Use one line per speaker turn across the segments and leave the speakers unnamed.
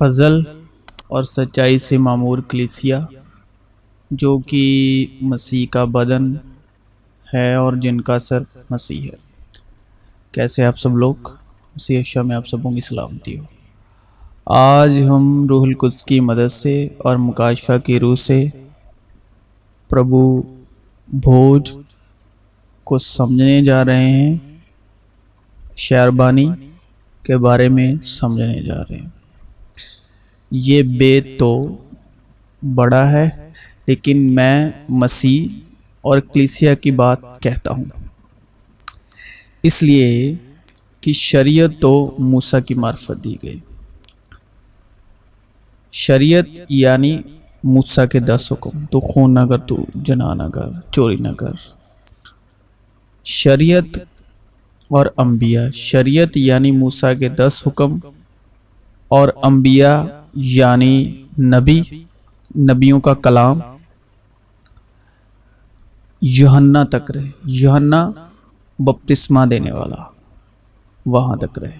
فضل اور سچائی سے معمور کلیسیا جو کہ مسیح کا بدن ہے اور جن کا سر مسیح ہے۔ کیسے آپ سب لوگ؟ مسیح عیسیٰ میں آپ سبوں کی سلامتی ہو۔ آج ہم روح القدس کی مدد سے اور مکاشفہ کی روح سے پربھو بھوج کو سمجھنے جا رہے ہیں، شعربانی کے بارے میں سمجھنے جا رہے ہیں۔ یہ بیت تو بڑا ہے، لیکن میں مسیح اور کلیسیا کی بات کہتا ہوں، اس لیے کہ شریعت تو موسیٰ کی معرفت دی گئی۔ شریعت یعنی موسیٰ کے 10 حکم، تو خون نہ کر، تو جنا نہ کر، چوری نہ کر۔ شریعت اور انبیاء، شریعت یعنی موسیٰ کے 10 حکم اور انبیاء یعنی نبیوں کا کلام۔ یوحنا تک رہے، یوحنا بپتسمہ دینے والا وہاں تک رہے۔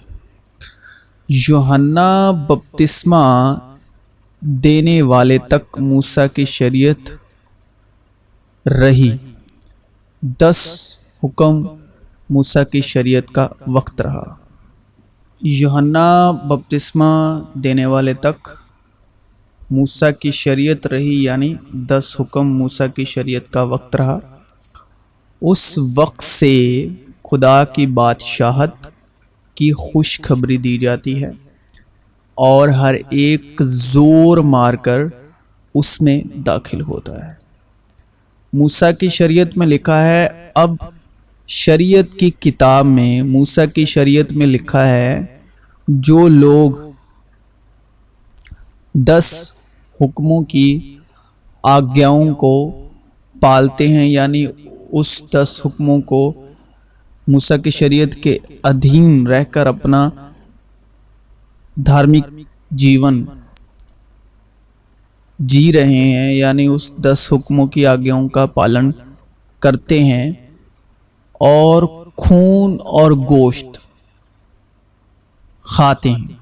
یوحنا بپتسمہ دینے والے تک موسیٰ کی شریعت رہی۔ 10 حکم موسیٰ کی شریعت کا وقت رہا۔ یوحنا بپتسمہ دینے والے تک موسیٰ کی شریعت رہی، یعنی 10 حکم موسیٰ کی شریعت کا وقت رہا۔ اس وقت سے خدا کی بادشاہت کی خوشخبری دی جاتی ہے اور ہر ایک زور مار کر اس میں داخل ہوتا ہے۔ موسیٰ کی شریعت میں لکھا ہے، اب شریعت کی کتاب میں موسیٰ کی شریعت میں لکھا ہے، جو لوگ 10 حکموں کی آگیاؤں کو پالتے ہیں، یعنی اس 10 حکموں کو موسیٰ کی شریعت کے ادھین رہ کر اپنا دھارمک جیون جی رہے ہیں، یعنی اس 10 حکموں کی آگیاؤں کا پالن کرتے ہیں اور خون اور گوشت کھاتے ہیں،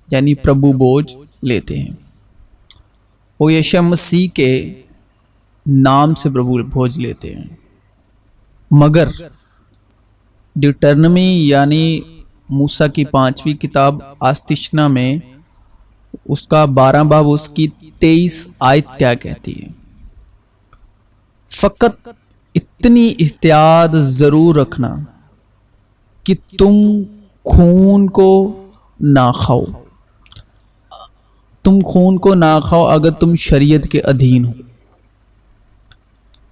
یعنی پربھو بھوج لیتے ہیں۔ وہ یسوع مسیح کے نام سے پربھو بھوج لیتے ہیں۔ مگر ڈیوٹرنمی یعنی موسیٰ کی 5ویں کتاب آستشنا میں اس کا 12 باب اس کی 23 آیت کیا کہتی ہے؟ فقط اتنی احتیاط ضرور رکھنا کہ تم خون کو نہ کھاؤ۔ تم خون کو نہ کھاؤ اگر تم شریعت کے ادھین ہو۔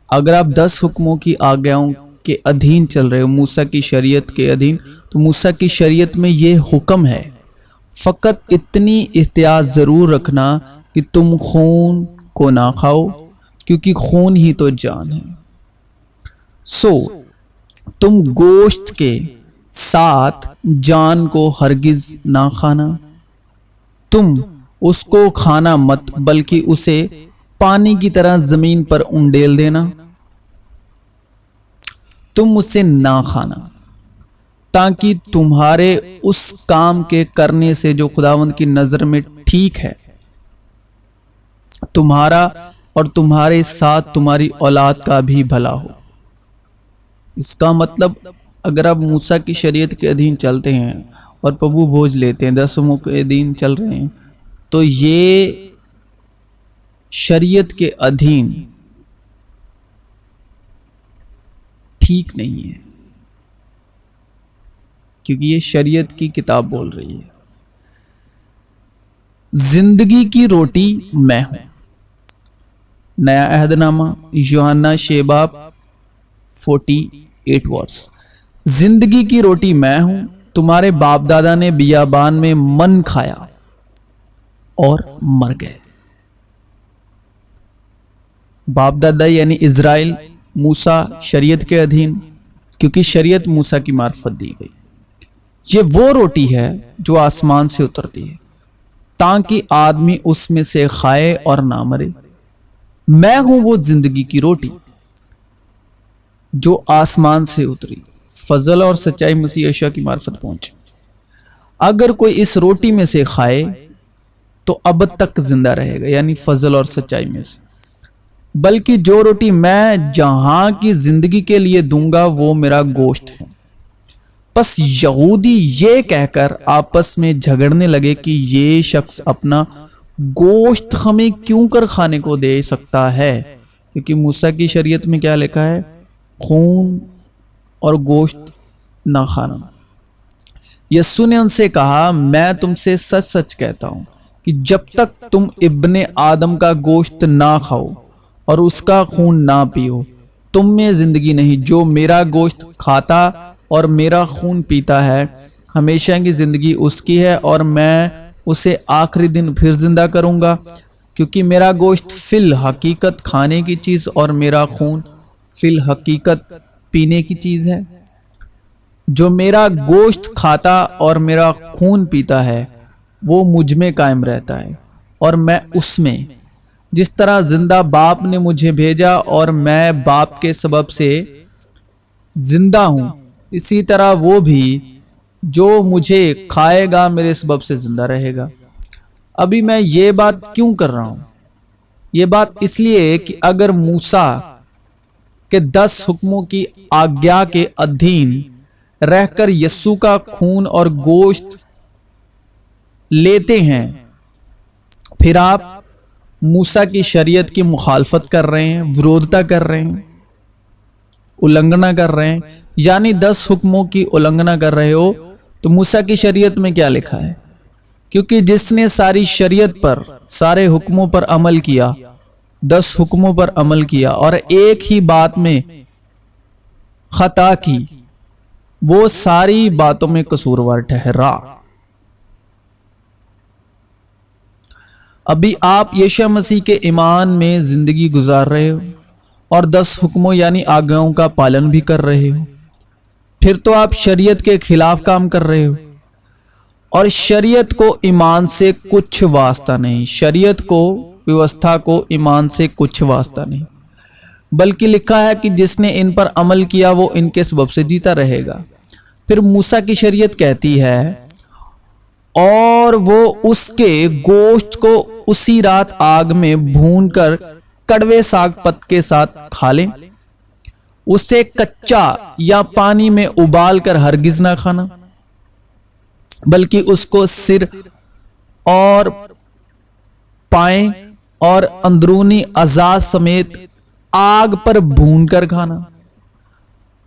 اگر آپ 10 حکموں کی آگیاؤں کے ادھین چل رہے ہو، موسیٰ کی شریعت کے ادھین، تو موسیٰ کی شریعت میں یہ حکم ہے، فقط اتنی احتیاط ضرور رکھنا کہ تم خون کو نہ کھاؤ، کیونکہ خون ہی تو جان ہے۔ تم گوشت کے ساتھ جان کو ہرگز نہ کھانا۔ تم اس کو کھانا مت، بلکہ اسے پانی کی طرح زمین پر انڈیل دینا۔ تم اسے نہ کھانا، تاکہ تمہارے اس کام کے کرنے سے جو خداوند کی نظر میں ٹھیک ہے، تمہارا اور تمہارے ساتھ تمہاری اولاد کا بھی بھلا ہو۔ اس کا مطلب اگر آپ موسیٰ کی شریعت کے ادھین چلتے ہیں اور پربھو بھوج لیتے ہیں، 10 حکموں کے ادھین چل رہے ہیں، تو یہ شریعت کے ادھین ٹھیک نہیں ہے، کیونکہ یہ شریعت کی کتاب بول رہی ہے۔ زندگی کی روٹی میں ہوں۔ نیا عہد نامہ یوحنا 6 باب 48 ورس۔ زندگی کی روٹی میں ہوں۔ تمہارے باپ دادا نے بیابان میں من کھایا اور مر گئے۔ باپ دادا یعنی اسرائیل، موسیٰ شریعت کے ادھین، کیونکہ شریعت موسیٰ کی معرفت دی گئی۔ یہ وہ روٹی ہے جو آسمان سے اترتی ہے، تاکہ آدمی اس میں سے کھائے اور نہ مرے۔ میں ہوں وہ زندگی کی روٹی جو آسمان سے اتری۔ فضل اور سچائی مسیح عیسیٰ کی معرفت پہنچے۔ اگر کوئی اس روٹی میں سے کھائے تو اب تک زندہ رہے گا، یعنی فضل اور سچائی میں سے، بلکہ جو روٹی میں جہاں کی زندگی کے لیے دوں گا وہ میرا گوشت ہے۔ پس یہودی یہ کہہ کر آپس میں جھگڑنے لگے کہ یہ شخص اپنا گوشت ہمیں کیوں کر کھانے کو دے سکتا ہے، کیونکہ موسیٰ کی شریعت میں کیا لکھا ہے؟ خون اور گوشت نہ کھانا۔ یسوع نے ان سے کہا، میں تم سے سچ سچ کہتا ہوں کہ جب تک تم ابن آدم کا گوشت نہ کھاؤ اور اس کا خون نہ پیو، تم میں زندگی نہیں۔ جو میرا گوشت کھاتا اور میرا خون پیتا ہے، ہمیشہ کی زندگی اس کی ہے، اور میں اسے آخری دن پھر زندہ کروں گا، کیونکہ میرا گوشت فی الحقیقت کھانے کی چیز اور میرا خون فی الحقیقت پینے کی چیز ہے۔ جو میرا گوشت کھاتا اور میرا خون پیتا ہے وہ مجھ میں قائم رہتا ہے اور میں اس میں، جس طرح زندہ باپ نے مجھے بھیجا اور میں باپ کے سبب سے زندہ ہوں، اسی طرح وہ بھی جو مجھے کھائے گا میرے سبب سے زندہ رہے گا۔ ابھی میں یہ بات کیوں کر رہا ہوں؟ یہ بات اس لیے کہ اگر موسیٰ کے 10 حکموں کی آگیا کے ادھین رہ کر یسوع کا خون اور گوشت لیتے ہیں، پھر آپ موسیٰ کی شریعت کی مخالفت کر رہے ہیں، ورودتا کر رہے ہیں، النگھنا کر رہے ہیں، یعنی 10 حکموں کی النگھنا کر رہے ہو۔ تو موسیٰ کی شریعت میں کیا لکھا ہے؟ کیونکہ جس نے ساری شریعت پر، سارے حکموں پر عمل کیا، 10 حکموں پر عمل کیا اور ایک ہی بات میں خطا کی، وہ ساری باتوں میں قصوروار ٹھہرا۔ ابھی آپ یشوع مسیح کے ایمان میں زندگی گزار رہے ہو اور 10 حکموں یعنی آگیاؤں کا پالن بھی کر رہے ہو، پھر تو آپ شریعت کے خلاف کام کر رہے ہو، اور شریعت کو ایمان سے کچھ واسطہ نہیں، شریعت کو، ویوستھا کو ایمان سے کچھ واسطہ نہیں، بلکہ لکھا ہے کہ جس نے ان پر عمل کیا وہ ان کے سبب سے جیتا رہے گا۔ پھر موسیٰ کی شریعت کہتی ہے، اور وہ اس کے گوشت کو اسی رات آگ میں بھون کر کڑوے ساگ پت کے ساتھ کھا لیں، اسے کچا یا پانی میں ابال کر ہرگز نہ کھانا، بلکہ اس کو سر اور پائیں اور اندرونی اعضاء سمیت آگ پر بھون کر کھانا۔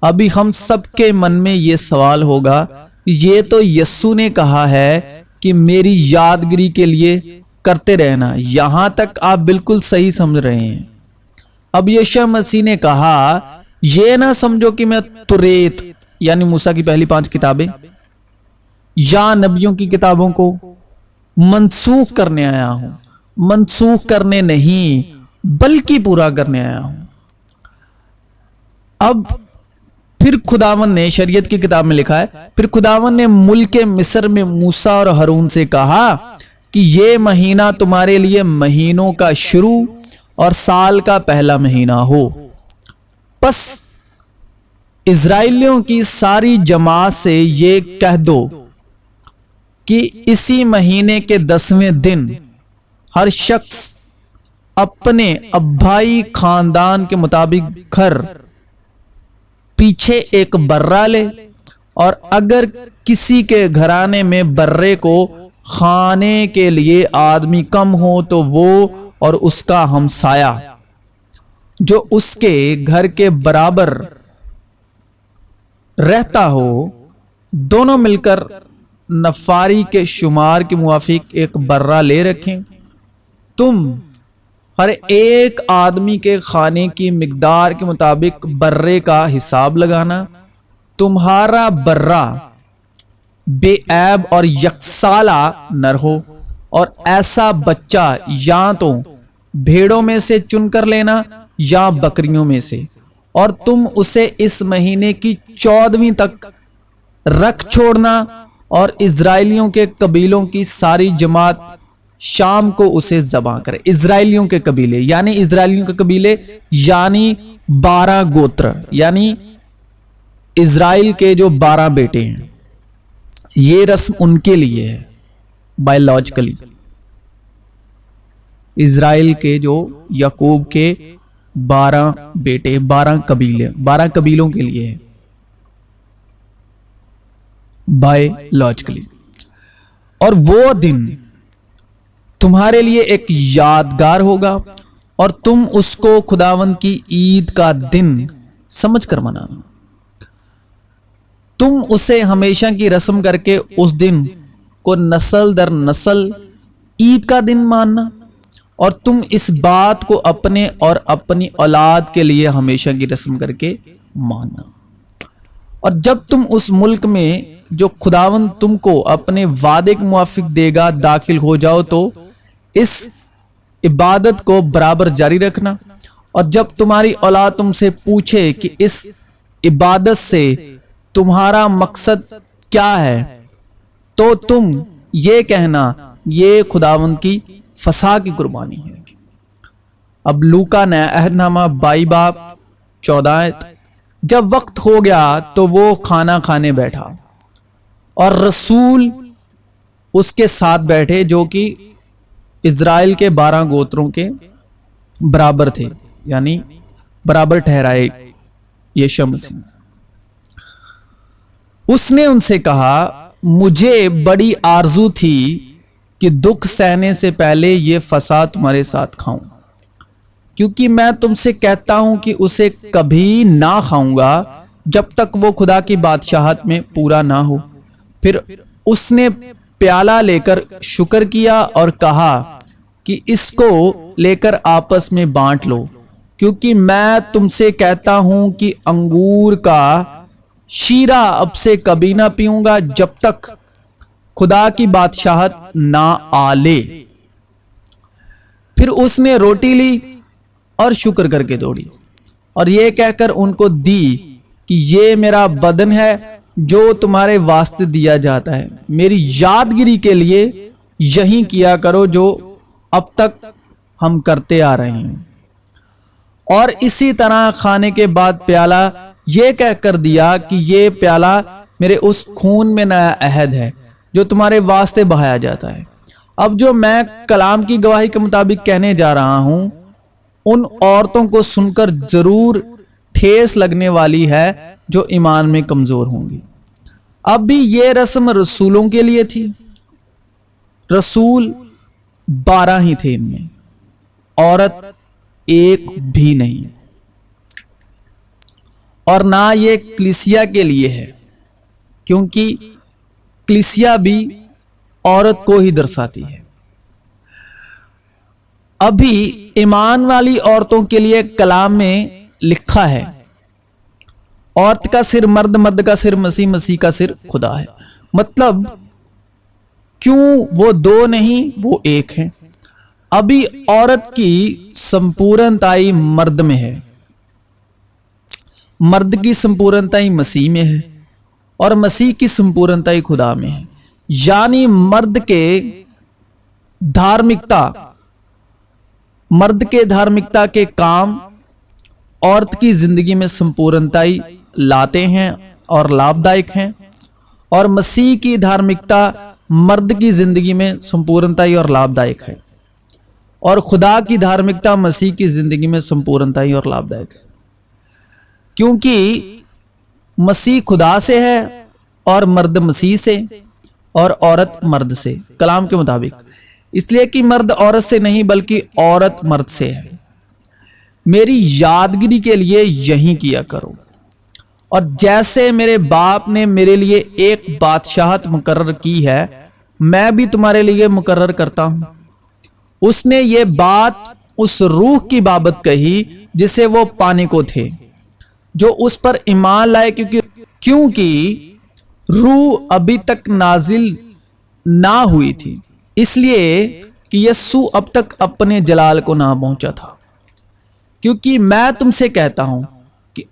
ابھی ہم سب کے من میں یہ سوال ہوگا، یہ تو یسوع نے کہا ہے کہ میری یادگیری کے لیے کرتے رہنا، یہاں تک آپ بالکل صحیح سمجھ رہے ہیں۔ اب یشوع مسیح نے کہا، یہ نہ سمجھو کہ میں توریت یعنی موسیٰ کی پہلی 5 کتابیں یا نبیوں کی کتابوں کو منسوخ کرنے آیا ہوں، منسوخ کرنے نہیں بلکہ پورا کرنے آیا ہوں۔ اب پھر خداوند نے شریعت کی کتاب میں لکھا ہے، پھر خداوند نے ملک مصر میں موسیٰ اور ہارون سے کہا کہ یہ مہینہ تمہارے لیے مہینوں کا شروع اور سال کا پہلا مہینہ ہو۔ پس اسرائیلیوں کی ساری جماعت سے یہ کہہ دو کہ اسی مہینے کے 10ویں دن ہر شخص اپنے ابائی خاندان کے مطابق گھر پیچھے ایک برہ لے، اور اگر کسی کے گھرانے میں برے کو کھانے کے لیے آدمی کم ہو تو وہ اور اس کا ہمسایہ جو اس کے گھر کے برابر رہتا ہو، دونوں مل کر نفاری کے شمار کے موافق ایک برہ لے رکھیں۔ تم ہر ایک آدمی کے کھانے کی مقدار کے مطابق برے کا حساب لگانا۔ تمہارا برہ بے عیب اور یکسالہ نر ہو، اور ایسا بچہ یا تو بھیڑوں میں سے چن کر لینا یا بکریوں میں سے، اور تم اسے اس مہینے کی 14ویں تک رکھ چھوڑنا، اور اسرائیلیوں کے قبیلوں کی ساری جماعت شام کو اسے ذبح کرے۔ اسرائیلیوں کے قبیلے یعنی اسرائیلیوں کے قبیلے یعنی 12 گوتر، یعنی اسرائیل کے جو 12 بیٹے ہیں، یہ رسم ان کے لیے ہے بائیولوجیکلی۔ اسرائیل کے جو یعقوب کے 12 بیٹے، 12 قبیلوں کے لیے ہے بایولوجیکلی. اور وہ دن تمہارے لیے ایک یادگار ہوگا اور تم اس کو خداوند کی عید کا دن سمجھ کر منانا. تم اسے ہمیشہ کی رسم کر کے اس دن کو نسل در نسل عید کا دن ماننا، اور تم اس بات کو اپنے اور اپنی اولاد کے لیے ہمیشہ کی رسم کر کے ماننا. اور جب تم اس ملک میں جو خداوند تم کو اپنے وعدے کے موافق دے گا داخل ہو جاؤ تو اس عبادت کو برابر جاری رکھنا. اور جب تمہاری اولاد تم سے پوچھے کہ اس عبادت سے تمہارا مقصد کیا ہے تو تم یہ کہنا یہ خداوند کی فسح کی قربانی ہے. اب لوکا نیا عہد نامہ 22 باب 14. جب وقت ہو گیا تو وہ کھانا کھانے بیٹھا اور رسول اس کے ساتھ بیٹھے جو کہ اسرائیل کے 12 گوتروں کے برابر تھے، یعنی برابر ٹھہرائے یسوع مسیح. اس نے ان سے کہا مجھے بڑی آرزو تھی کہ دکھ سہنے سے پہلے یہ فسح تمہارے ساتھ کھاؤں، کیونکہ میں تم سے کہتا ہوں کہ اسے کبھی نہ کھاؤں گا جب تک وہ خدا کی بادشاہت میں پورا نہ ہو. پھر اس نے پیالہ لے کر شکر کیا اور کہا کہ اس کو لے کر آپس میں بانٹ لو، کیونکہ میں تم سے کہتا ہوں کہ انگور کا شیرہ اب سے کبھی نہ پیوں گا جب تک خدا کی بادشاہت نہ آ لے. پھر اس نے روٹی لی اور شکر کر کے توڑی اور یہ کہہ کر ان کو دی کہ یہ میرا بدن ہے جو تمہارے واسطے دیا جاتا ہے، میری یادگیری کے لیے یہی کیا کرو جو اب تک ہم کرتے آ رہے ہیں. اور اسی طرح کھانے کے بعد پیالہ یہ کہہ کر دیا کہ یہ پیالہ میرے اس خون میں نیا عہد ہے جو تمہارے واسطے بہایا جاتا ہے. اب جو میں کلام کی گواہی کے مطابق کہنے جا رہا ہوں ان عورتوں کو سن کر ضرور ٹھیس لگنے والی ہے جو ایمان میں کمزور ہوں گی. اب بھی یہ رسم رسولوں کے لیے تھی. رسول 12 ہی تھے، ان میں عورت ایک بھی نہیں. اور نہ یہ کلیسیا کے لیے ہے، کیونکہ کلیسیا بھی عورت کو ہی درساتی ہے. ابھی ایمان والی عورتوں کے لیے کلام میں لکھا ہے عورت کا سر مرد، مرد کا سر مسیح، مسیح کا سر خدا ہے. مطلب کیوں وہ 2 نہیں وہ ایک ہیں. ابھی عورت کی سمپورنتائی مرد میں ہے، مرد کی سمپورنتائی مسیح میں ہے اور مسیح کی سمپورنتائی خدا میں ہے. یعنی مرد کے دھارمکتا کے کام عورت کی زندگی میں سمپورنتائی لاتے ہیں اور لابھدائک ہیں، اور مسیح کی دھارمکتا مرد کی زندگی میں سمپورنتائی اور لابھدائک ہے، اور خدا کی دھارمکتا مسیح کی زندگی میں سمپورنتائی اور لابھدائک ہے. کیونکہ مسیح خدا سے ہے اور مرد مسیح سے اور عورت مرد سے کلام کے مطابق، اس لیے کہ مرد عورت سے نہیں بلکہ عورت مرد سے ہے. میری یادگیری کے لیے یہی کیا کرو. اور جیسے میرے باپ نے میرے لیے ایک بادشاہت مقرر کی ہے میں بھی تمہارے لیے مقرر کرتا ہوں. اس نے یہ بات اس روح کی بابت کہی جسے وہ پانے کو تھے جو اس پر ایمان لائے، کیونکہ روح ابھی تک نازل نہ ہوئی تھی، اس لیے کہ یسوع اب تک اپنے جلال کو نہ پہنچا تھا. کیونکہ میں تم سے کہتا ہوں کہ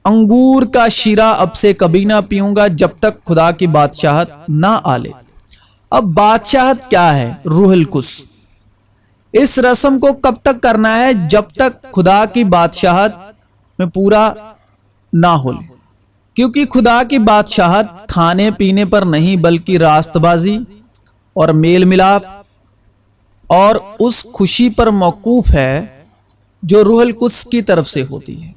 انگور کا شیرہ اب سے کبھی نہ پیوں گا جب تک خدا کی بادشاہت نہ آ لے. اب بادشاہت کیا ہے؟ روح القدس. اس رسم کو کب تک کرنا ہے؟ جب تک خدا کی بادشاہت میں پورا نہ ہو لے. کیونکہ خدا کی بادشاہت کھانے پینے پر نہیں بلکہ راست بازی اور میل ملاپ اور اس خوشی پر موقوف ہے جو روح القدس کی طرف سے ہوتی ہے۔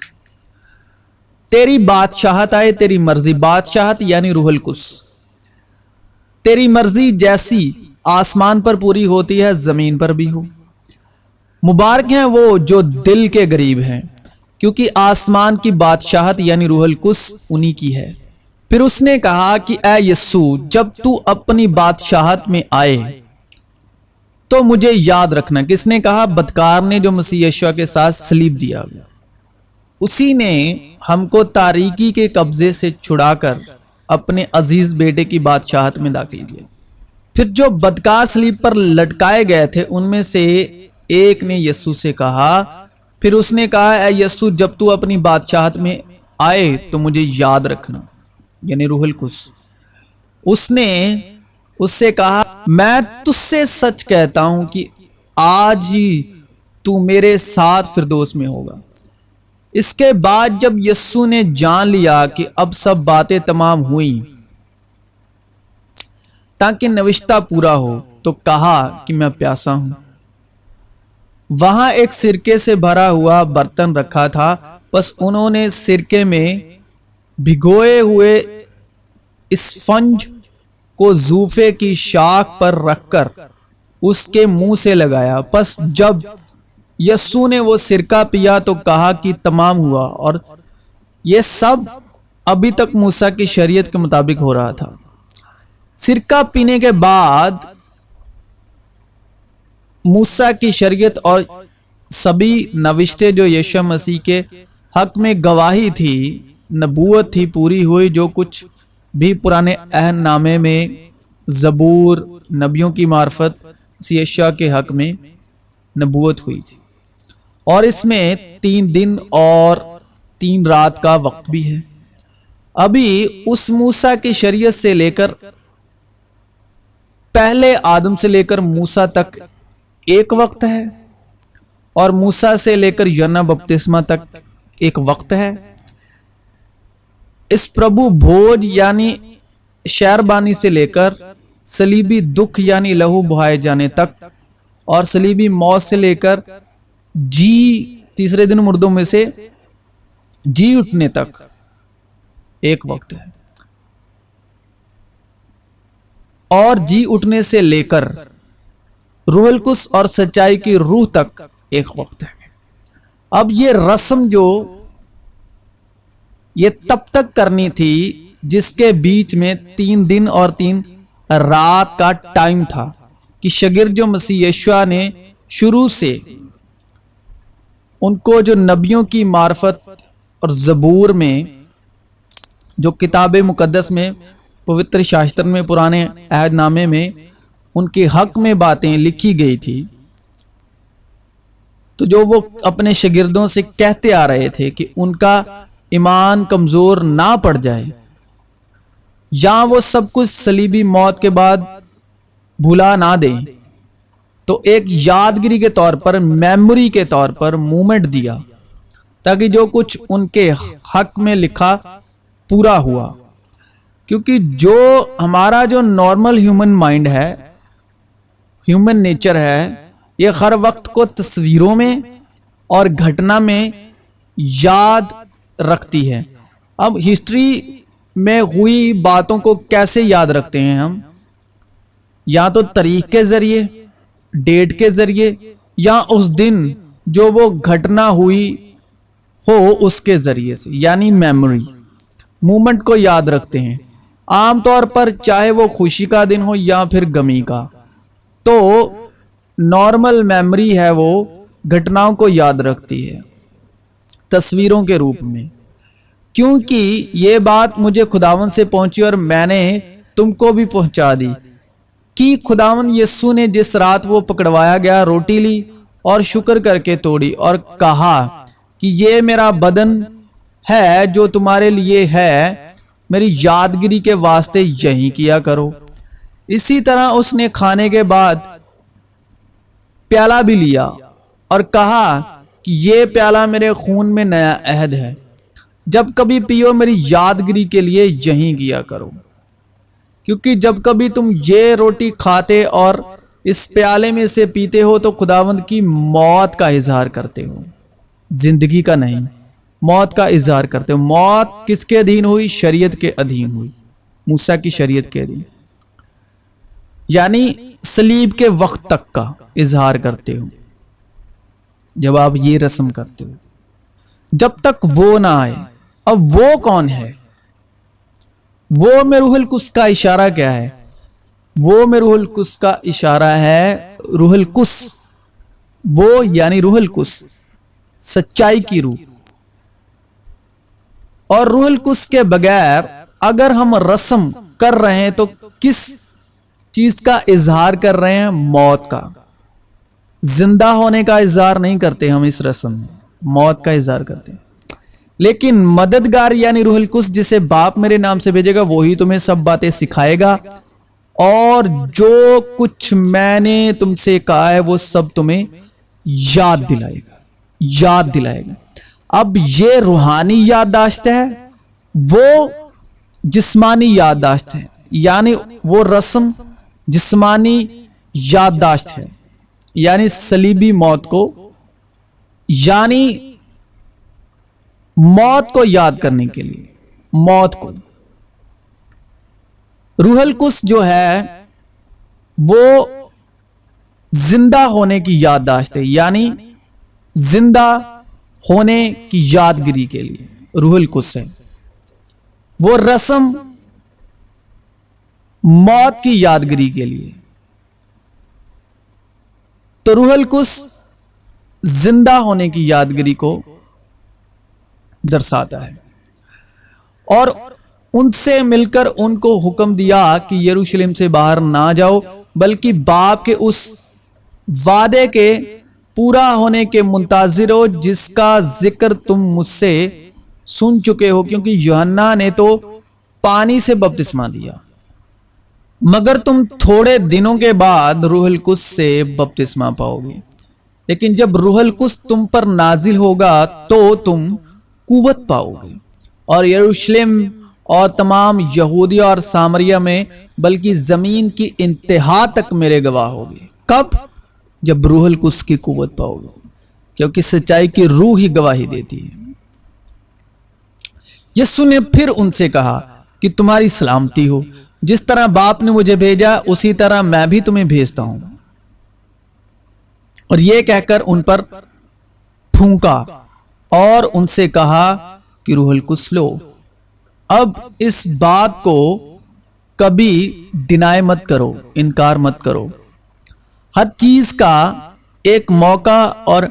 تیری بادشاہت آئے، تیری مرضی، بادشاہت یعنی روح القدس، تیری مرضی جیسی آسمان پر پوری ہوتی ہے زمین پر بھی ہو۔ مبارک ہیں وہ جو دل کے غریب ہیں، کیونکہ آسمان کی بادشاہت یعنی روح القدس انہی کی ہے۔ پھر اس نے کہا کہ اے یسوع، جب تو اپنی بادشاہت میں آئے تو مجھے یاد رکھنا۔ کس نے کہا؟ بدکار نے، جو مسیح یشوع کے ساتھ صلیب دیا گیا۔ اسی نے ہم کو تاریکی کے قبضے سے چھڑا کر اپنے عزیز بیٹے کی بادشاہت میں داخل کیا۔ پھر جو بدکار صلیب پر لٹکائے گئے تھے ان میں سے ایک نے یسوع سے کہا، پھر اس نے کہا اے یسوع، جب تو اپنی بادشاہت میں آئے تو مجھے یاد رکھنا، یعنی روح القدس۔ اس نے اس سے کہا، میں تجھ سے سچ کہتا ہوں کہ آج ہی تو میرے ساتھ فردوس میں ہوگا۔ اس کے بعد جب یسوع نے جان لیا کہ اب سب باتیں تمام ہوئیں تاکہ نوشتہ پورا ہو، تو کہا کہ میں پیاسا ہوں۔ وہاں ایک سرکے سے بھرا ہوا برتن رکھا تھا، بس انہوں نے سرکے میں بھگوئے ہوئے اسفنج کو زوفے کی شاخ پر رکھ کر اس کے منہ سے لگایا۔ پس جب یسوع نے وہ سرکہ پیا تو کہا کہ تمام ہوا، اور یہ سب ابھی تک موسیٰ کی شریعت کے مطابق ہو رہا تھا۔ سرکہ پینے کے بعد موسیٰ کی شریعت اور سبھی نوشتیں جو یشوع مسیح کے حق میں گواہی تھی، نبوت تھی، پوری ہوئی۔ جو کچھ بھی پرانے عہد نامے میں زبور، نبیوں کی معرفت یشوع کے حق میں نبوت ہوئی تھی، اور اس میں 3 دن اور 3 رات کا وقت بھی ہے۔ ابھی اس موسیٰ کی شریعت سے لے کر پہلے آدم سے لے کر موسیٰ تک ایک وقت ہے، اور موسیٰ سے لے کر یوحنا بپتسمہ تک ایک وقت ہے۔ اس پربھو بھوج یعنی شہربانی سے لے کر صلیبی دکھ یعنی لہو بہائے جانے تک، اور صلیبی موت سے لے کر تیسرے دن مردوں میں سے جی اٹھنے تک ایک وقت ہے، اور جی اٹھنے سے لے کر روح القدس اور سچائی کی روح تک ایک وقت ہے۔ اب یہ رسم جو یہ تب تک کرنی تھی جس کے بیچ میں 3 دن اور 3 رات کا ٹائم تھا، کہ شاگرد جو مسیح یشوع نے شروع سے ان کو جو نبیوں کی معرفت اور زبور میں، جو کتاب مقدس میں، پوتر شاستر میں، پرانے عہد نامے میں ان کے حق میں باتیں لکھی گئی تھی، تو جو وہ اپنے شاگردوں سے کہتے آ رہے تھے کہ ان کا ایمان کمزور نہ پڑ جائے، یا وہ سب کچھ صلیبی موت کے بعد بھلا نہ دیں، تو ایک یادگیری کے طور پر، میموری کے طور پر مومنٹ دیا، تاکہ جو کچھ ان کے حق میں لکھا پورا ہوا۔ کیونکہ جو ہمارا جو نارمل ہیومن مائنڈ ہے، ہیومن نیچر ہے، یہ ہر وقت کو تصویروں میں اور گھٹنا میں یاد رکھتی ہے۔ اب ہسٹری میں ہوئی باتوں کو کیسے یاد رکھتے ہیں ہم؟ یا تو تاریخ کے ذریعے، ڈیٹ کے ذریعے، یا اس دن جو وہ گھٹنا ہوئی ہو اس کے ذریعے سے، یعنی میموری، مومنٹ کو یاد رکھتے ہیں۔ عام طور پر چاہے وہ خوشی کا دن ہو یا پھر غمی کا، تو نارمل میموری ہے وہ گھٹناؤں کو یاد رکھتی ہے تصویروں کے روپ میں۔ کیونکہ یہ بات مجھے خداوند سے پہنچی اور میں نے تم کو بھی پہنچا دی کہ خداوند یسوع نے جس رات وہ پکڑوایا گیا روٹی لی اور شکر کر کے توڑی اور کہا کہ یہ میرا بدن ہے جو تمہارے لیے ہے، میری یادگیری کے واسطے یہی کیا کرو۔ اسی طرح اس نے کھانے کے بعد پیالہ بھی لیا اور کہا کہ یہ پیالہ میرے خون میں نیا عہد ہے، جب کبھی پیو میری یادگیری کے لیے یہی کیا کرو۔ کیونکہ جب کبھی تم یہ روٹی کھاتے اور اس پیالے میں سے پیتے ہو تو خداوند کی موت کا اظہار کرتے ہو، زندگی کا نہیں، موت کا اظہار کرتے ہو۔ موت کس کے ادھین ہوئی؟ شریعت کے ادھین ہوئی، موسیٰ کی شریعت کے ادھین، یعنی صلیب کے وقت تک کا اظہار کرتے ہو جب آپ یہ رسم کرتے ہو، جب تک وہ نہ آئے۔ اب وہ کون ہے؟ وہ میں روح القدس کا اشارہ کیا ہے؟ وہ میں روح القدس کا اشارہ ہے روح القدس، وہ یعنی روح القدس سچائی کی روح۔ اور روح القدس کے بغیر اگر ہم رسم کر رہے ہیں تو کس چیز کا اظہار کر رہے ہیں؟ موت کا۔ زندہ ہونے کا اظہار نہیں کرتے ہم اس رسم میں، موت کا اظہار کرتے ہیں۔ لیکن مددگار یعنی روح القدس جسے باپ میرے نام سے بھیجے گا، وہی تمہیں سب باتیں سکھائے گا، اور جو کچھ میں نے تم سے کہا ہے وہ سب تمہیں یاد دلائے گا، یاد دلائے گا۔ اب یہ روحانی یادداشت ہے، وہ جسمانی یادداشت ہے، یعنی وہ رسم جسمانی یادداشت ہے، یعنی صلیبی موت کو، یعنی موت کو یاد کرنے کے لیے، موت کو۔ روح القدس جو ہے وہ زندہ ہونے کی یادداشت ہے، یعنی زندہ ہونے کی یادگیری کے لیے روح القدس ہے۔ وہ رسم موت کی یادگیری کے لیے۔ تو روح القدس زندہ ہونے کی یادگیری کو درساتا ہے، اور ان سے مل کر ان کو حکم دیا کہ یروشلم سے باہر نہ جاؤ، بلکہ باپ کے اس وعدے کے پورا ہونے کے منتظر ہو جس کا ذکر تم مجھ سے سن چکے ہو، کیونکہ یوحنا نے تو پانی سے بپتسمہ دیا، مگر تم تھوڑے دنوں کے بعد روح القدس سے بپتسمہ پاؤ گے۔ لیکن جب روح القدس تم پر نازل ہوگا تو تم قوت پاؤ گے، اور یروشلم اور تمام یہودیہ اور سامریہ میں بلکہ زمین کی انتہا تک میرے گواہ ہوگے۔ کب؟ جب روح القدس کی قوت پاؤ گے، کیونکہ سچائی کی روح ہی گواہی دیتی ہے۔ یسوع نے پھر ان سے کہا کہ تمہاری سلامتی ہو، جس طرح باپ نے مجھے بھیجا اسی طرح میں بھی تمہیں بھیجتا ہوں۔ اور یہ کہہ کر ان پر پھونکا اور ان سے کہا کہ روح القدس لو۔ اب اس بات کو کبھی ڈینائی مت کرو، انکار مت کرو۔ ہر چیز کا ایک موقع اور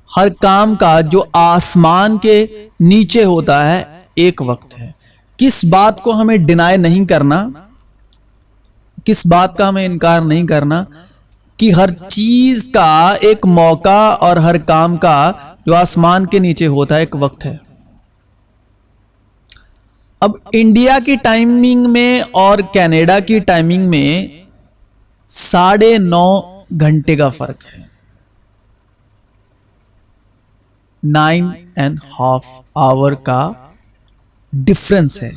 ہر کام کا جو آسمان کے نیچے ہوتا ہے ایک وقت ہے۔ کس بات کو ہمیں ڈینائی نہیں کرنا، کس بات کا ہمیں انکار نہیں کرنا کہ ہر چیز کا ایک موقع اور ہر کام کا جو آسمان کے نیچے ہوتا ہے ایک وقت ہے۔ اب انڈیا کی ٹائمنگ میں اور کینیڈا کی ٹائمنگ میں 9.5 گھنٹے کا فرق ہے، 9.5 آور کا ڈفرنس ہے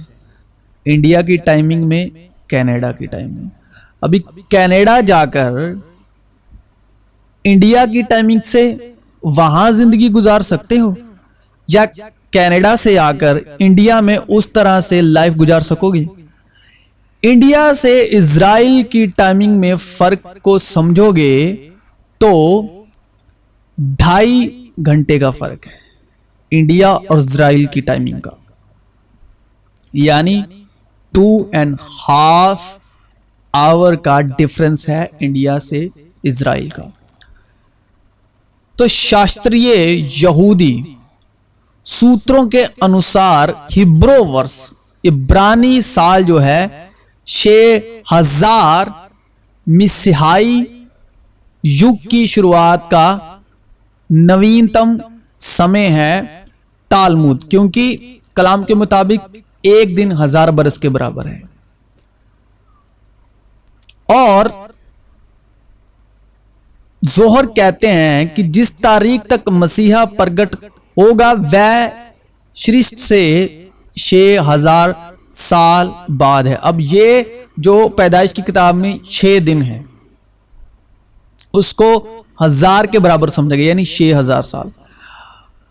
انڈیا کی ٹائمنگ میں کینیڈا کی ٹائمنگ۔ ابھی کینیڈا جا کر انڈیا کی ٹائمنگ سے وہاں زندگی گزار سکتے ہو، یا کینیڈا سے آ کر انڈیا میں اس طرح سے لائف گزار سکو گے؟ انڈیا سے اسرائیل کی ٹائمنگ میں فرق کو سمجھو گے تو 2.5 گھنٹے کا فرق ہے انڈیا اور اسرائیل کی ٹائمنگ کا، یعنی 2.5 آور کا ڈفرنس ہے انڈیا سے اسرائیل کا۔ تو شاستریہ یہودی سوتروں کے انوسار ہبرو ورس عبرانی سال جو ہے 6000 مسیحائی یگ کی شروعات کا نوینتم سمے ہے تالمود، کیونکہ کلام کے مطابق ایک دن 1000 برس کے برابر ہے۔ اور زہر کہتے ہیں کہ جس تاریخ تک مسیحا پرگٹ ہوگا وہ شرشت سے 6000 سال بعد ہے۔ اب یہ جو پیدائش کی کتاب میں 6 دن ہے، اس کو 1000 کے برابر سمجھا گیا, یعنی 6000 سال.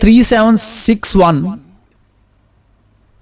3761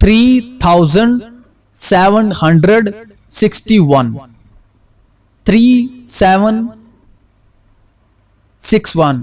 3761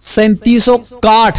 3761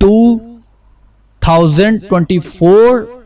2024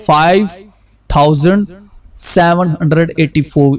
5784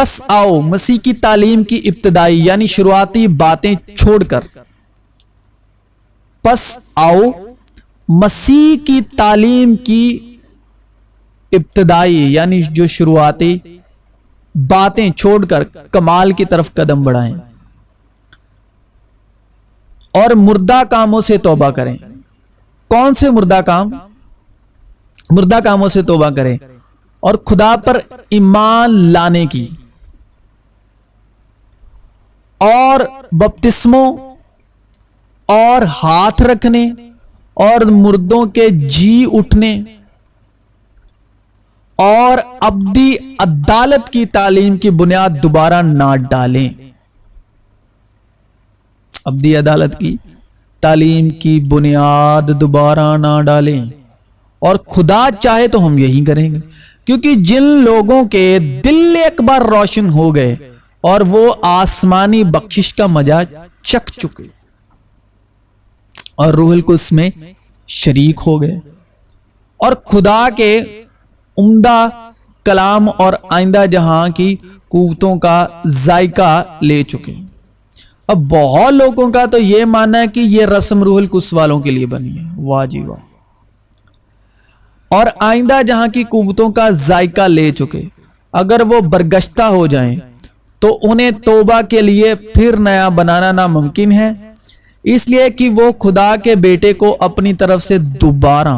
پس آؤ مسیح کی تعلیم کی ابتدائی یعنی شروعاتی باتیں چھوڑ کر، پس آؤ مسیح کی تعلیم کی ابتدائی یعنی جو شروعاتی باتیں چھوڑ کر کمال کی طرف قدم بڑھائیں اور مردہ کاموں سے توبہ کریں۔ کون سے مردہ کام؟ مردہ کاموں سے توبہ کریں اور خدا پر ایمان لانے کی اور بپتسموں اور ہاتھ رکھنے اور مردوں کے جی اٹھنے اور ابدی عدالت کی تعلیم کی بنیاد دوبارہ نہ ڈالیں۔ ابدی عدالت کی تعلیم کی بنیاد دوبارہ نہ ڈالیں، اور خدا چاہے تو ہم یہی کریں گے، کیونکہ جن لوگوں کے دل ایک بار روشن ہو گئے اور وہ آسمانی بخشش کا مزہ چکھ چکے اور روح القدس میں شریک ہو گئے اور خدا کے عمدہ کلام اور آئندہ جہاں کی قوتوں کا ذائقہ لے چکے۔ اب بہت لوگوں کا تو یہ ماننا ہے کہ یہ رسم روح القدس والوں کے لیے بنی ہے، واہ جی واہ، اور آئندہ جہاں کی قوتوں کا ذائقہ لے چکے، اگر وہ برگشتہ ہو جائیں تو انہیں توبہ کے لیے پھر نیا بنانا ناممکن ہے، اس لیے کہ وہ خدا کے بیٹے کو اپنی طرف سے دوبارہ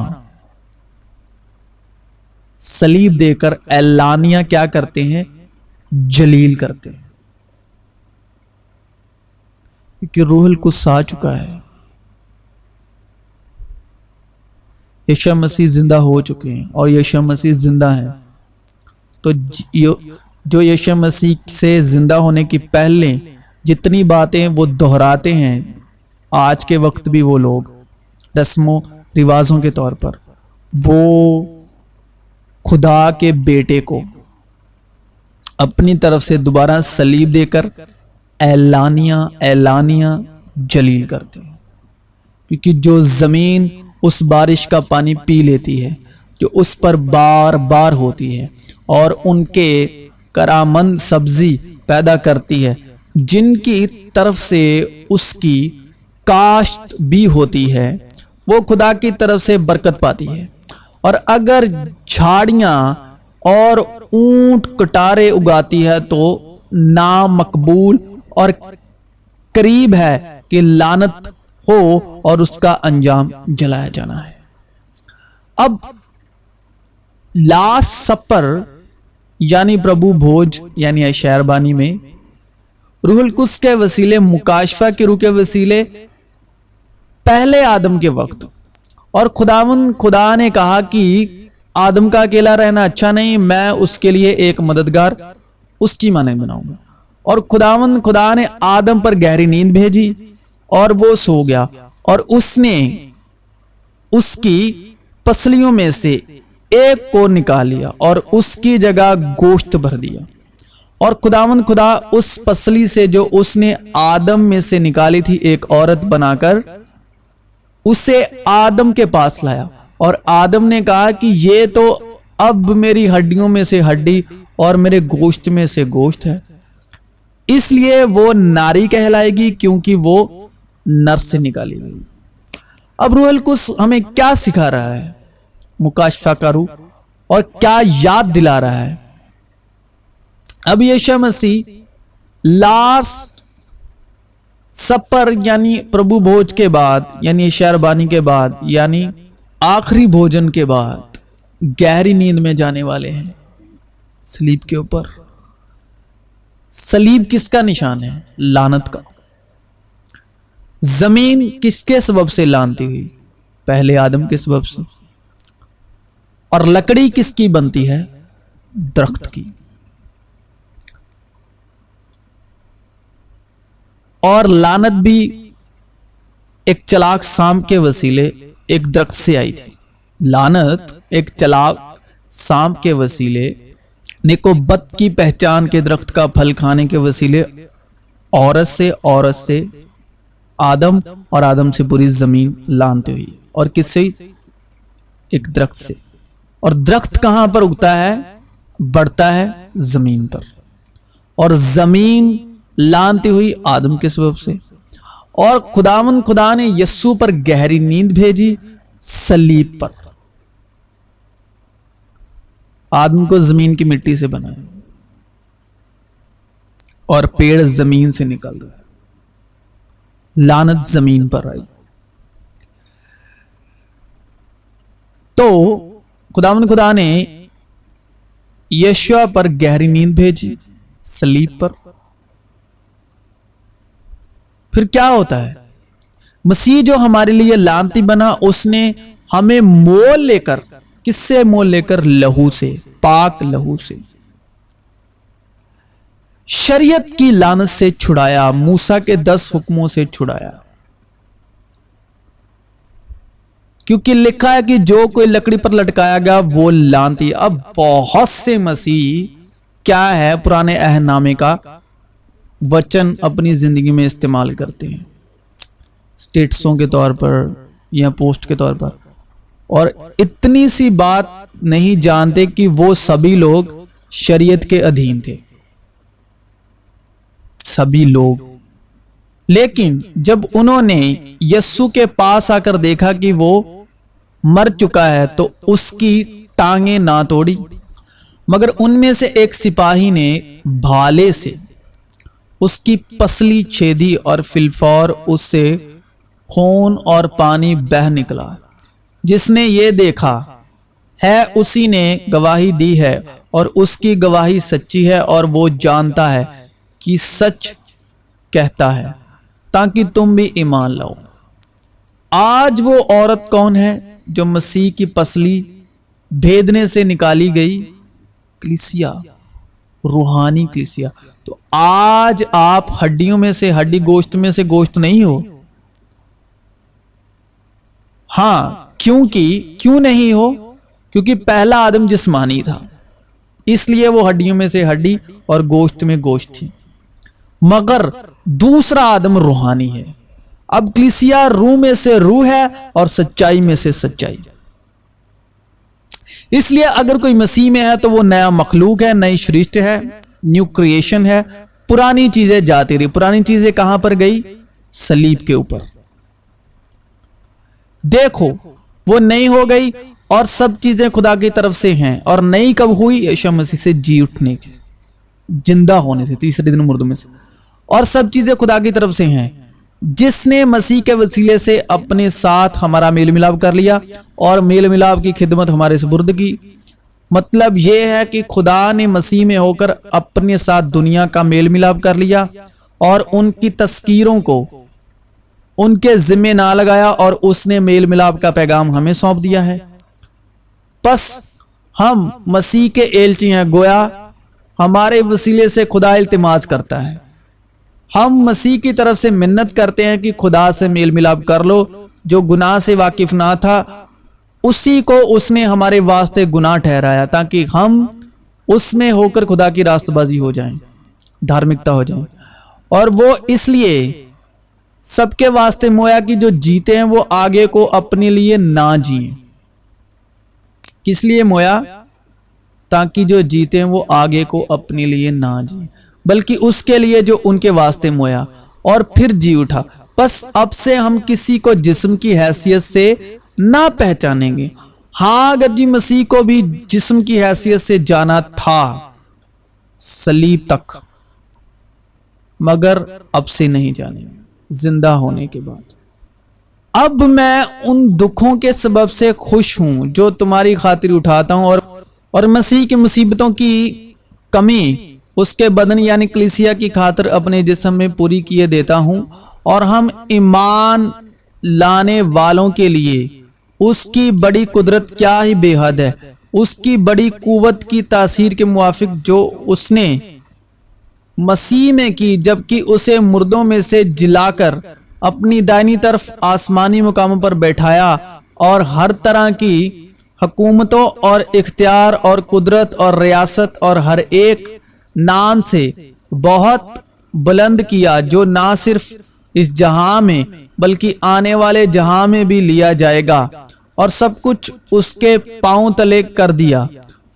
صلیب دے کر اعلانیہ کیا کرتے ہیں؟ جلیل کرتے ہیں، کیونکہ روح القدس آ چکا ہے، یشوع مسیح زندہ ہو چکے ہیں اور یشوع مسیح زندہ ہیں۔ تو جو یشوع مسیح سے زندہ ہونے کی پہلے جتنی باتیں وہ دہراتے ہیں، آج کے وقت بھی وہ لوگ رسم و رواجوں کے طور پر وہ خدا کے بیٹے کو اپنی طرف سے دوبارہ صلیب دے کر اعلانیہ جلیل کرتے ہیں، کیونکہ جو زمین اس بارش کا پانی پی لیتی ہے جو اس پر بار بار ہوتی ہے اور ان کے کرامند سبزی پیدا کرتی ہے، جن کی طرف سے اس کی کاشت بھی ہوتی ہے، وہ خدا کی طرف سے برکت پاتی ہے۔ اور اگر جھاڑیاں اور اونٹ کٹارے اگاتی ہے تو نامقبول اور قریب ہے کہ لعنت ہو اور اس کا انجام جلایا جانا ہے۔ اب لاسٹ سپر یعنی پربھو بھوج یعنی اشعیا بانی میں روح القدس کے وسیلے، مکاشفہ کی روح کے وسیلے پہلے آدم کے وقت، اور خدا نے کہا کہ آدم کا اکیلا رہنا اچھا نہیں، میں اس کے لیے ایک مددگار اس کی مانند بناؤں گا، اور خدا نے آدم پر گہری نیند بھیجی اور وہ سو گیا، اور اس نے اس کی پسلیوں میں سے ایک کو نکال لیا اور اس کی جگہ گوشت بھر دیا، اور خدا اس پسلی سے جو اس نے آدم میں سے نکالی تھی ایک عورت بنا کر اسے آدم کے پاس لایا، اور آدم نے کہا کہ یہ تو اب میری ہڈیوں میں سے ہڈی اور میرے گوشت میں سے گوشت ہے، اس لیے وہ ناری کہلائے گی کیونکہ وہ نر سے نکالی گئی۔ اب روح القدس ہمیں کیا سکھا رہا ہے؟ مکاشفہ کا روح، اور کیا یاد دلا رہا ہے؟ اب یشوع مسیح لاسٹ سپر یعنی پربھو بھوج کے بعد یعنی اشعیا بانی کے بعد یعنی آخری بھوجن کے بعد گہری نیند میں جانے والے ہیں صلیب کے اوپر۔ صلیب کس کا نشان ہے؟ لعنت کا۔ زمین کس کے سبب سے لعنتی ہوئی؟ پہلے آدم کے سبب سے۔ اور لکڑی کس کی بنتی ہے؟ درخت کی۔ اور لعنت بھی ایک چلاک سانپ کے وسیلے ایک درخت سے آئی تھی۔ لعنت ایک چلاک سانپ کے وسیلے نیک و بد کی پہچان کے درخت کا پھل کھانے کے وسیلے عورت سے آدم اور آدم سے پوری زمین لعنتی ہوئی، اور کس سے؟ ایک درخت سے۔ اور درخت کہاں پر اگتا ہے؟ بڑھتا ہے زمین پر، اور زمین لانتی ہوئی آدم کے سبب سے، اور خدا نے یسوع پر گہری نیند بھیجی صلیب پر۔ آدم کو زمین کی مٹی سے بنایا اور پیڑ زمین سے نکل رہا ہے، لعنت زمین پر آئی۔ تو خدا نے یشوع پر گہری نیند بھیجی صلیب پر۔ پھر کیا ہوتا ہے؟ مسیح جو ہمارے لیے لعنتی بنا، اس نے ہمیں مول لے کر، کس سے مول لے کر؟ لہو سے، پاک لہو سے، شریعت کی لعنت سے چھڑایا، موسیٰ کے 10 حکموں سے چھڑایا۔ کیونکہ لکھا ہے کہ جو کوئی لکڑی پر لٹکایا گیا وہ لعنتی۔ اب بہت سے مسیح کیا ہے پرانے عہد نامے کا وچن اپنی زندگی میں استعمال کرتے ہیں، سٹیٹسوں کے طور پر یا پوسٹ کے طور پر، اور اتنی سی بات نہیں جانتے کہ وہ سبھی لوگ شریعت کے ادھین تھے، سبھی لوگ۔ لیکن جب انہوں نے یسوع کے پاس آ کر دیکھا کہ وہ مر چکا ہے تو اس کی ٹانگیں نہ توڑی، مگر ان میں سے ایک سپاہی نے بھالے سے اس کی پسلی چھیدی اور فی الفور اس سے خون اور پانی بہہ نکلا۔ جس نے یہ دیکھا ہے اسی نے گواہی دی ہے، اور اس کی گواہی سچی ہے، اور وہ جانتا ہے کہ سچ کہتا ہے، تاکہ تم بھی ایمان لاؤ۔ آج وہ عورت کون ہے جو مسیح کی پسلی بھیدنے سے نکالی گئی؟ کلیسیا، روحانی کلیسیا۔ تو آج آپ ہڈیوں میں سے ہڈی، گوشت میں سے گوشت نہیں ہو۔ ہاں، کیوں نہیں ہو؟ کیونکہ پہلا آدم جسمانی تھا، اس لیے وہ ہڈیوں میں سے ہڈی اور گوشت میں گوشت تھی، مگر دوسرا آدم روحانی ہے۔ اب کلیسیا روح میں سے روح ہے اور سچائی میں سے سچائی۔ اس لیے اگر کوئی مسیح میں ہے تو وہ نیا مخلوق ہے، نئی سرشٹی ہے، نیو کریشن ہے۔ پرانی چیزیں جاتی رہی۔ پرانی چیزیں کہاں پر گئی؟ صلیب کے اوپر۔ دیکھو وہ نئی ہو گئی، اور سب چیزیں خدا کی طرف سے ہیں۔ اور نئی کب ہوئی؟ یسوع مسیح سے جی اٹھنے سے، زندہ ہونے سے، تیسرے دن مردوں میں سے۔ اور سب چیزیں خدا کی طرف سے ہیں، جس نے مسیح کے وسیلے سے اپنے ساتھ ہمارا میل ملاپ کر لیا اور میل ملاپ کی خدمت ہمارے سپرد کی۔ مطلب یہ ہے کہ خدا نے مسیح میں ہو کر اپنے ساتھ دنیا کا میل ملاپ کر لیا، اور ان کی تذکیروں کو ان کے ذمہ نہ لگایا، اور اس نے میل ملاپ کا پیغام ہمیں سونپ دیا ہے۔ پس ہم مسیح کے ایلچی ہیں، گویا ہمارے وسیلے سے خدا التماس کرتا ہے۔ ہم مسیح کی طرف سے منت کرتے ہیں کہ خدا سے میل ملاپ کر لو۔ جو گناہ سے واقف نہ تھا، اسی کو اس نے ہمارے واسطے گناہ ٹھہرایا، تاکہ ہم اس میں ہو کر خدا کی راست بازی ہو جائیں، دھارمکتا ہو جائیں۔ اور وہ اس لیے سب کے واسطے مویا کہ جو جیتے ہیں وہ آگے کو اپنے لیے نہ جئیں۔ کس لیے مویا؟ تاکہ جو جیتے ہیں وہ آگے کو اپنے لیے نہ جئیں، بلکہ اس کے لیے جو ان کے واسطے مویا، اور پھر جی اٹھا۔ بس اب سے ہم کسی کو جسم کی حیثیت سے نہ پہچانیں گے۔ ہاں، اگر جی مسیح کو بھی جسم کی حیثیت سے جانا تھا صلیب تک، مگر اب سے نہیں جانیں گے زندہ ہونے کے بعد۔ اب میں ان دکھوں کے سبب سے خوش ہوں جو تمہاری خاطر اٹھاتا ہوں، اور مسیح کی مصیبتوں کی کمی اس کے بدن یعنی کلیسیا کی خاطر اپنے جسم میں پوری کیے دیتا ہوں۔ اور ہم ایمان لانے والوں کے لیے اس کی بڑی قدرت کیا ہی بے حد ہے، اس کی بڑی قوت کی تاثیر کے موافق جو اس نے مسیح میں کی، جبکہ اسے مردوں میں سے جلا کر اپنی دائنی طرف آسمانی مقاموں پر بیٹھایا، اور ہر طرح کی حکومتوں اور اختیار اور قدرت اور ریاست اور ہر ایک نام سے بہت بلند کیا، جو نہ صرف اس جہاں میں بلکہ آنے والے جہاں میں بھی لیا جائے گا، اور سب کچھ اس کے پاؤں تلے کر دیا۔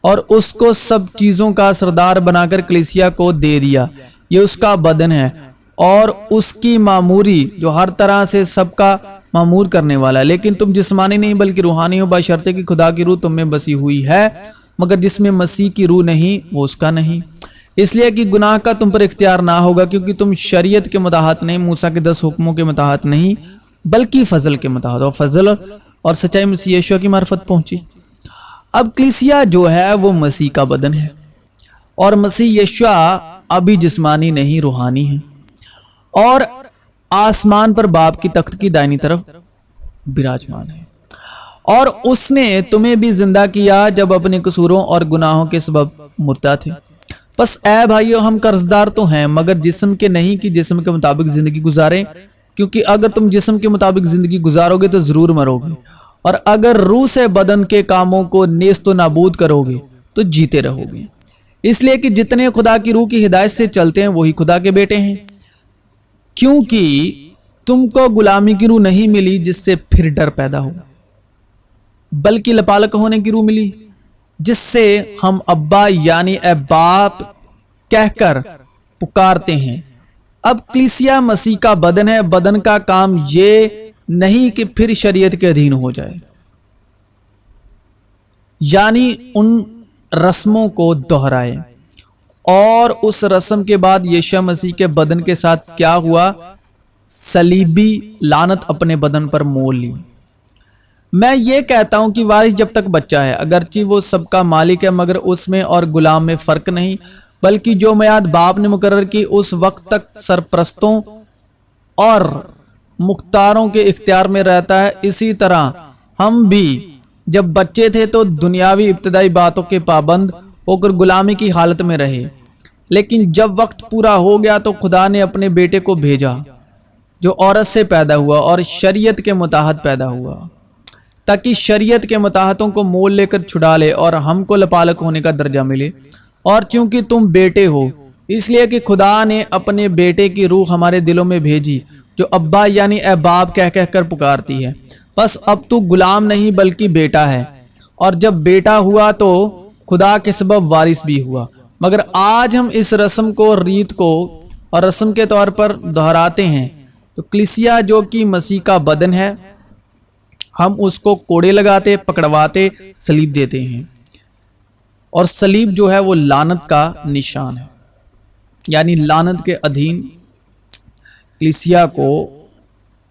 اور اس کو سب چیزوں کا سردار بنا کر کلیسیا کو دے دیا. یہ اس کا بدن ہے اور اس کی معموری جو ہر طرح سے سب کا معمور کرنے والا ہے. لیکن تم جسمانی نہیں بلکہ روحانی ہو، بشرطے کہ خدا کی روح تم میں بسی ہوئی ہے، مگر جس میں مسیح کی روح نہیں وہ اس کا نہیں. اس لیے کہ گناہ کا تم پر اختیار نہ ہوگا، کیونکہ تم شریعت کے متحد نہیں، موسیٰ کے 10 حکموں کے متحد نہیں، بلکہ فضل کے متحد. اور فضل اور سچائی مسیح یشوع کی معرفت پہنچی. اب کلیسیا جو ہے وہ مسیح کا بدن ہے، اور مسیح یشوع ابھی جسمانی نہیں روحانی ہے، اور آسمان پر باپ کی تخت کی دائنی طرف براجمان ہے. اور اس نے تمہیں بھی زندہ کیا جب اپنے قصوروں اور گناہوں کے سبب مردہ تھے. پس اے بھائیو، ہم قرضدار تو ہیں مگر جسم کے نہیں کہ جسم کے مطابق زندگی گزاریں، کیونکہ اگر تم جسم کے مطابق زندگی گزارو گے تو ضرور مرو گے، اور اگر روح سے بدن کے کاموں کو نیست و نابود کرو گے تو جیتے رہو گے. اس لیے کہ جتنے خدا کی روح کی ہدایت سے چلتے ہیں وہی خدا کے بیٹے ہیں. کیونکہ تم کو غلامی کی روح نہیں ملی جس سے پھر ڈر پیدا ہو، بلکہ لپالک ہونے کی روح ملی جس سے ہم ابا یعنی اے باپ کہہ کر پکارتے ہیں. اب کلیسیا مسیح کا بدن ہے. بدن کا کام یہ نہیں کہ پھر شریعت کے ادھین ہو جائے، یعنی ان رسموں کو دہرائے. اور اس رسم کے بعد یشوع مسیح کے بدن کے ساتھ کیا ہوا؟ صلیبی لعنت اپنے بدن پر مول لی. میں یہ کہتا ہوں کہ وارث جب تک بچہ ہے، اگرچہ وہ سب کا مالک ہے، مگر اس میں اور غلام میں فرق نہیں، بلکہ جو میعاد باپ نے مقرر کی اس وقت تک سرپرستوں اور مختاروں کے اختیار میں رہتا ہے. اسی طرح ہم بھی جب بچے تھے تو دنیاوی ابتدائی باتوں کے پابند ہو کر غلامی کی حالت میں رہے. لیکن جب وقت پورا ہو گیا تو خدا نے اپنے بیٹے کو بھیجا جو عورت سے پیدا ہوا اور شریعت کے متحد پیدا ہوا، تاکہ شریعت کے متحدوں کو مول لے کر چھڑا لے اور ہم کو لپالک ہونے کا درجہ ملے. اور چونکہ تم بیٹے ہو، اس لیے کہ خدا نے اپنے بیٹے کی روح ہمارے دلوں میں بھیجی جو ابا یعنی اے باپ کہہ کر پکارتی ہے. بس اب تو غلام نہیں بلکہ بیٹا ہے، اور جب بیٹا ہوا تو خدا کے سبب وارث بھی ہوا. مگر آج ہم اس رسم کو ریت کو اور رسم کے طور پر دہراتے ہیں. تو کلیسیا جو کہ مسیح کا بدن ہے، ہم اس کو کوڑے لگاتے، پکڑواتے، صلیب دیتے ہیں. اور صلیب جو ہے وہ لعنت کا نشان ہے، یعنی لعنت کے ادھین کلیسیا کو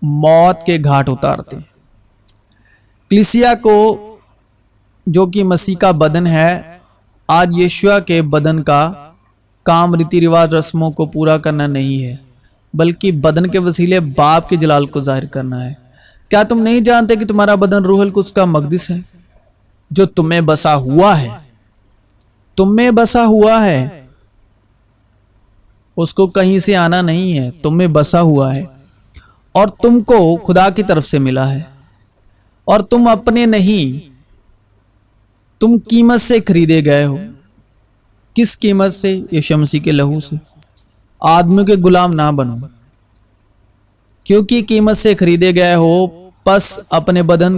موت کے گھاٹ اتارتے. کلیسیا کو جو کہ مسیح کا بدن ہے، آج یشوع کے بدن کا کام ریتی رواج رسموں کو پورا کرنا نہیں ہے، بلکہ بدن کے وسیلے باپ کے جلال کو ظاہر کرنا ہے. کیا تم نہیں جانتے کہ تمہارا بدن روح القدس کا مقدس ہے جو تم میں بسا ہوا ہے؟ تم میں بسا ہوا ہے، اس کو کہیں سے آنا نہیں ہے، تم میں بسا ہوا ہے، اور تم کو خدا کی طرف سے ملا ہے. اور تم اپنے نہیں، تم قیمت سے خریدے گئے ہو. کس قیمت سے؟ یشوع مسیح کے لہو سے. آدمیوں کے غلام نہ بنو، کیونکہ قیمت سے خریدے گئے ہو. پس اپنے بدن